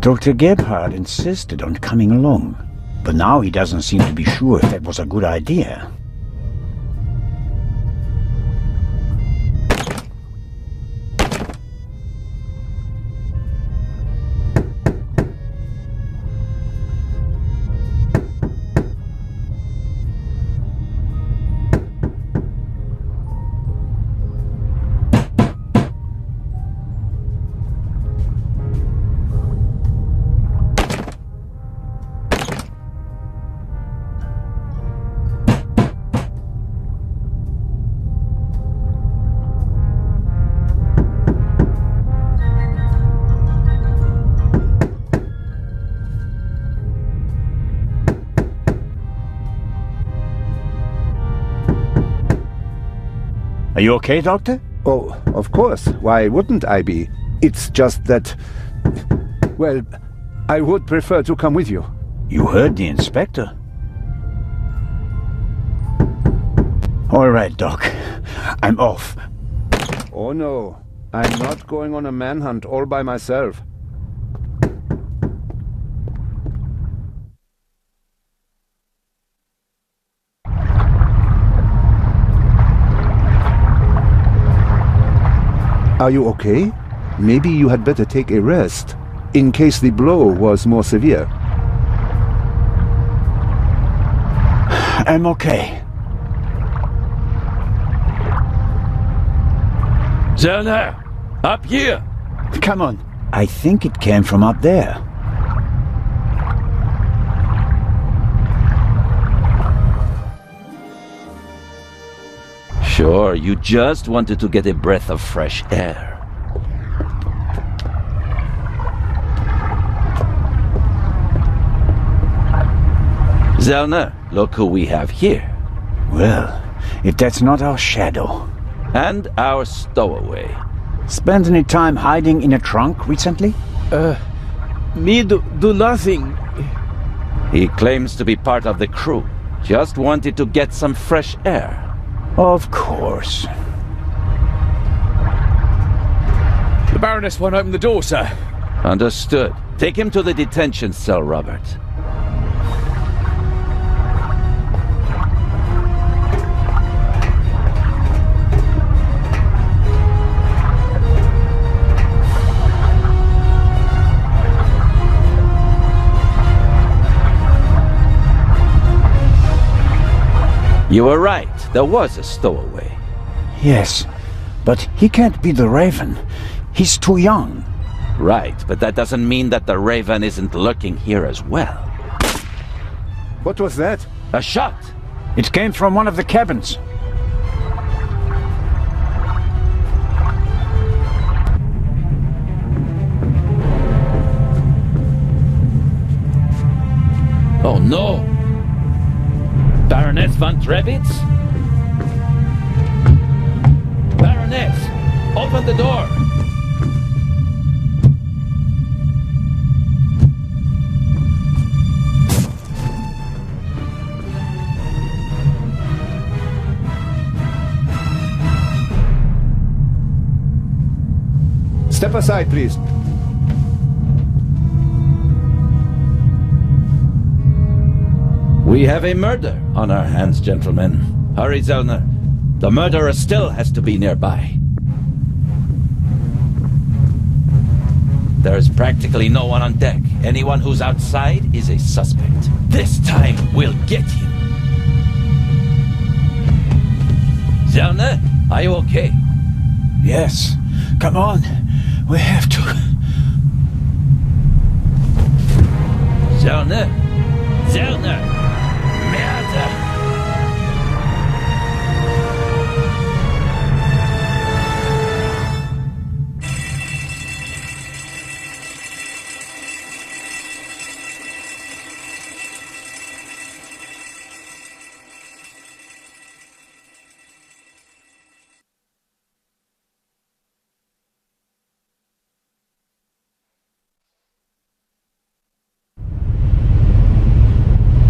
Dr. Gebhard insisted on coming along, but now he doesn't seem to be sure if that was a good idea. Are you okay, Doctor? Oh, of course. Why wouldn't I be? It's just that... Well, I would prefer to come with you. You heard the inspector. All right, Doc. I'm off. Oh no. I'm not going on a manhunt all by myself. Are you okay? Maybe you had better take a rest, in case the blow was more severe. I'm okay. Zellner! Up here! Come on. I think it came from up there. Sure, you just wanted to get a breath of fresh air. Zellner, look who we have here. Well, if that's not our shadow. And our stowaway. Spent any time hiding in a trunk recently? Me do nothing. He claims to be part of the crew. Just wanted to get some fresh air. Of course. The Baroness won't open the door, sir. Understood. Take him to the detention cell, Robert. You were right. There was a stowaway. Yes, but he can't be the Raven. He's too young. Right, but that doesn't mean that the Raven isn't lurking here as well. What was that? A shot! It came from one of the cabins. Oh no! Baroness von Trevitz? Baroness! Open the door! Step aside, please. We have a murder on our hands, gentlemen. Hurry, Zellner. The murderer still has to be nearby. There is practically no one on deck. Anyone who's outside is a suspect. This time, we'll get him. Zellner, are you okay? Yes. Come on. We have to. Zellner! Zellner! Merde!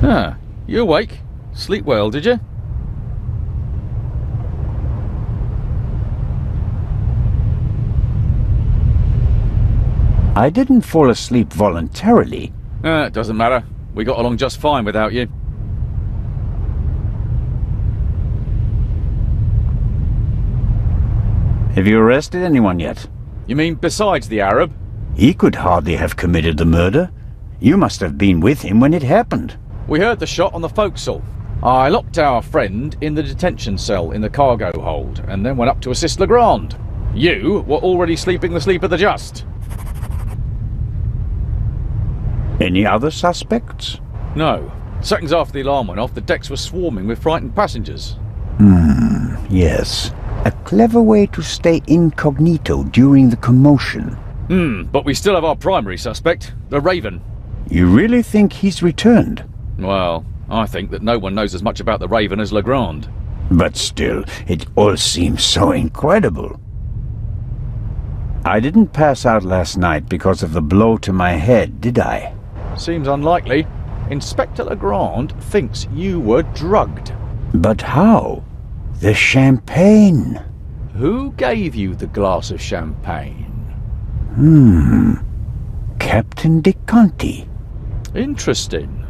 Ah, you awake? Sleep well, did you? I didn't fall asleep voluntarily. It doesn't matter. We got along just fine without you. Have you arrested anyone yet? You mean besides the Arab? He could hardly have committed the murder. You must have been with him when it happened. We heard the shot on the forecastle. I locked our friend in the detention cell in the cargo hold and then went up to assist Legrand. You were already sleeping the sleep of the just. Any other suspects? No. Seconds after the alarm went off, the decks were swarming with frightened passengers. Yes. A clever way to stay incognito during the commotion. But we still have our primary suspect, the Raven. You really think he's returned? Well, I think that no one knows as much about the Raven as Legrand. But still, it all seems so incredible. I didn't pass out last night because of the blow to my head, did I? Seems unlikely. Inspector Legrand thinks you were drugged. But how? The champagne. Who gave you the glass of champagne? Captain De Conti. Interesting.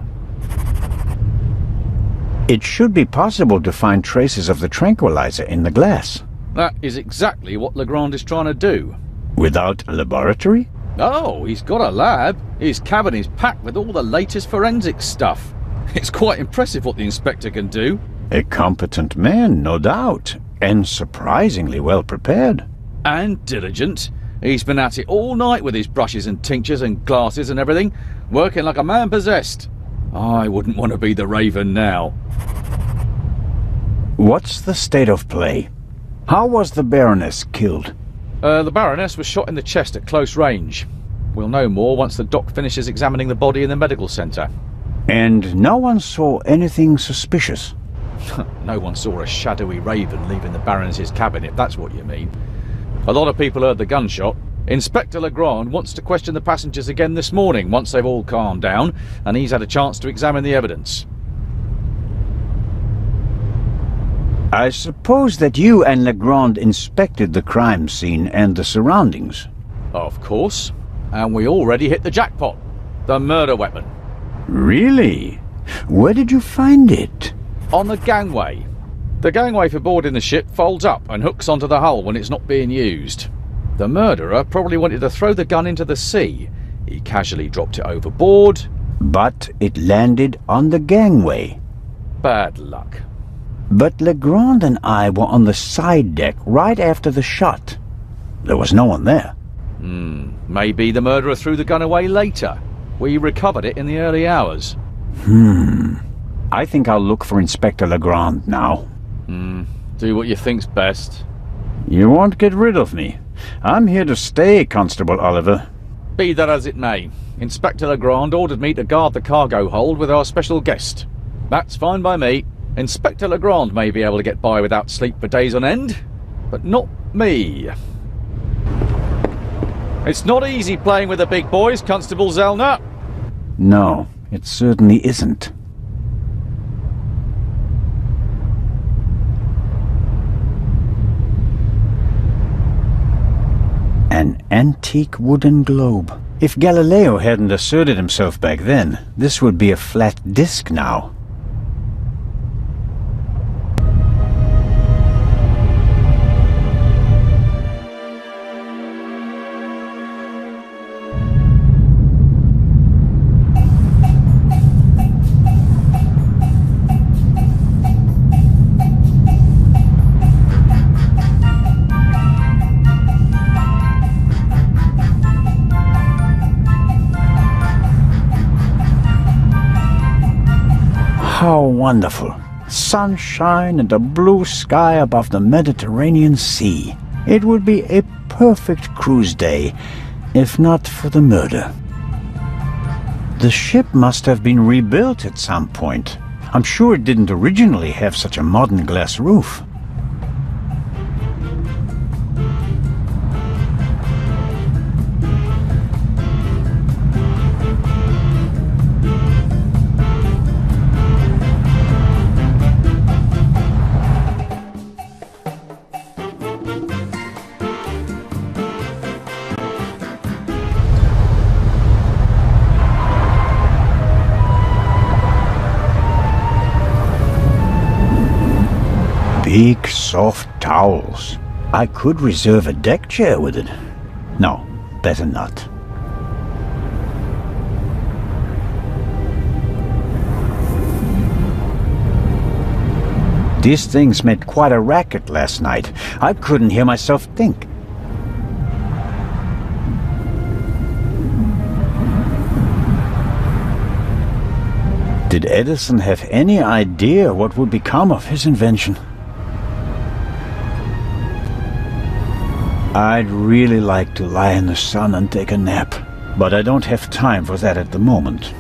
It should be possible to find traces of the tranquilizer in the glass. That is exactly what Legrand is trying to do. Without a laboratory? Oh, he's got a lab. His cabin is packed with all the latest forensic stuff. It's quite impressive what the inspector can do. A competent man, no doubt, and surprisingly well prepared. And diligent. He's been at it all night with his brushes and tinctures and glasses and everything, working like a man possessed. I wouldn't want to be the Raven now. What's the state of play? How was the Baroness killed? The Baroness was shot in the chest at close range. We'll know more once the doc finishes examining the body in the medical centre. And no one saw anything suspicious? No one saw a shadowy Raven leaving the Baroness's cabin, if that's what you mean. A lot of people heard the gunshot. Inspector Legrand wants to question the passengers again this morning once they've all calmed down and he's had a chance to examine the evidence. I suppose that you and Legrand inspected the crime scene and the surroundings. Of course. And we already hit the jackpot. The murder weapon. Really? Where did you find it? On the gangway. The gangway for boarding the ship folds up and hooks onto the hull when it's not being used. The murderer probably wanted to throw the gun into the sea. He casually dropped it overboard. But it landed on the gangway. Bad luck. But Legrand and I were on the side deck right after the shot. There was no one there. Maybe the murderer threw the gun away later. We recovered it in the early hours. I think I'll look for Inspector Legrand now. Do what you think's best. You won't get rid of me. I'm here to stay, Constable Oliver. Be that as it may, Inspector Legrand ordered me to guard the cargo hold with our special guest. That's fine by me. Inspector Legrand may be able to get by without sleep for days on end, but not me. It's not easy playing with the big boys, Constable Zellner. No, it certainly isn't. An antique wooden globe. If Galileo hadn't asserted himself back then, this would be a flat disc now. How wonderful. Sunshine and a blue sky above the Mediterranean Sea. It would be a perfect cruise day, if not for the murder. The ship must have been rebuilt at some point. I'm sure it didn't originally have such a modern glass roof. Big, soft towels. I could reserve a deck chair with it. No, better not. These things made quite a racket last night. I couldn't hear myself think. Did Edison have any idea what would become of his invention? I'd really like to lie in the sun and take a nap, but I don't have time for that at the moment.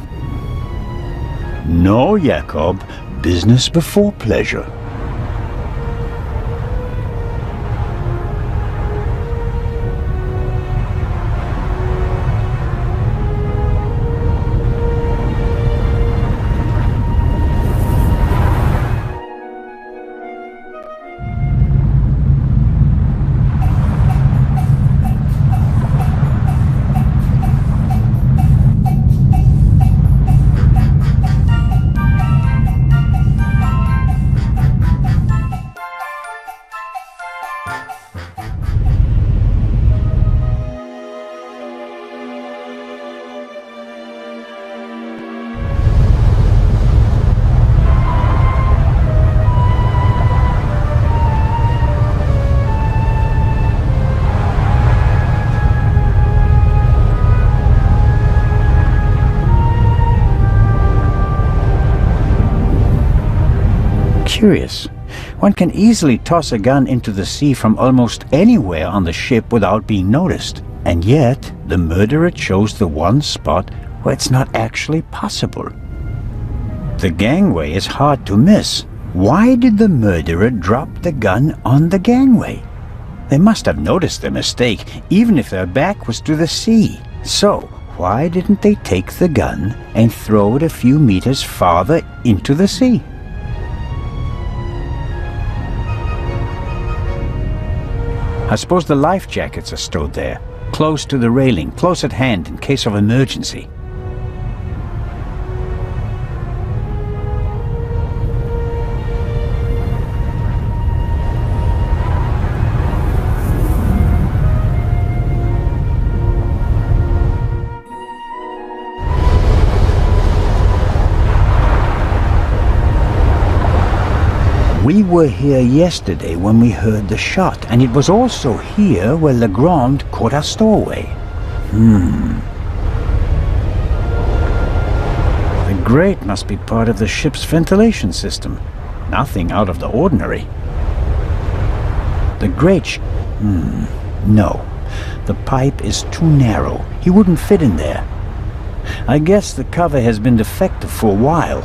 No, Jacob, business before pleasure. Curious. One can easily toss a gun into the sea from almost anywhere on the ship without being noticed. And yet, the murderer chose the one spot where it's not actually possible. The gangway is hard to miss. Why did the murderer drop the gun on the gangway? They must have noticed their mistake, even if their back was to the sea. So, why didn't they take the gun and throw it a few meters farther into the sea? I suppose the life jackets are stowed there, close to the railing, close at hand in case of emergency. We were here yesterday when we heard the shot, and it was also here where Legrand caught our stowaway. The grate must be part of the ship's ventilation system. Nothing out of the ordinary. The grate no. The pipe is too narrow. He wouldn't fit in there. I guess the cover has been defective for a while.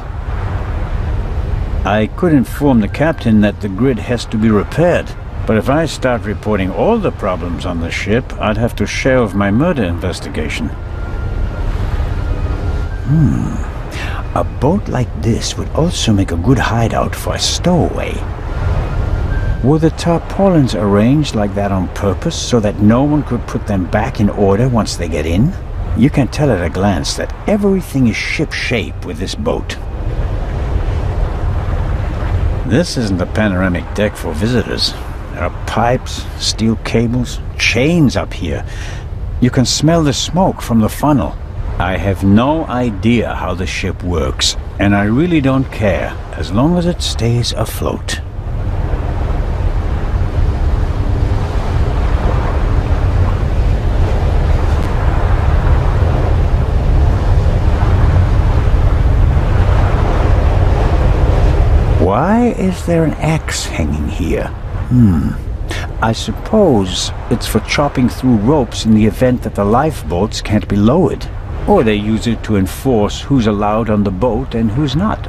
I could inform the captain that the grid has to be repaired, but if I start reporting all the problems on the ship, I'd have to shelve my murder investigation. A boat like this would also make a good hideout for a stowaway. Were the tarpaulins arranged like that on purpose so that no one could put them back in order once they get in? You can tell at a glance that everything is ship-shape with this boat. This isn't a panoramic deck for visitors. There are pipes, steel cables, chains up here. You can smell the smoke from the funnel. I have no idea how the ship works, and I really don't care, as long as it stays afloat. Why is there an axe hanging here? I suppose it's for chopping through ropes in the event that the lifeboats can't be lowered. Or they use it to enforce who's allowed on the boat and who's not.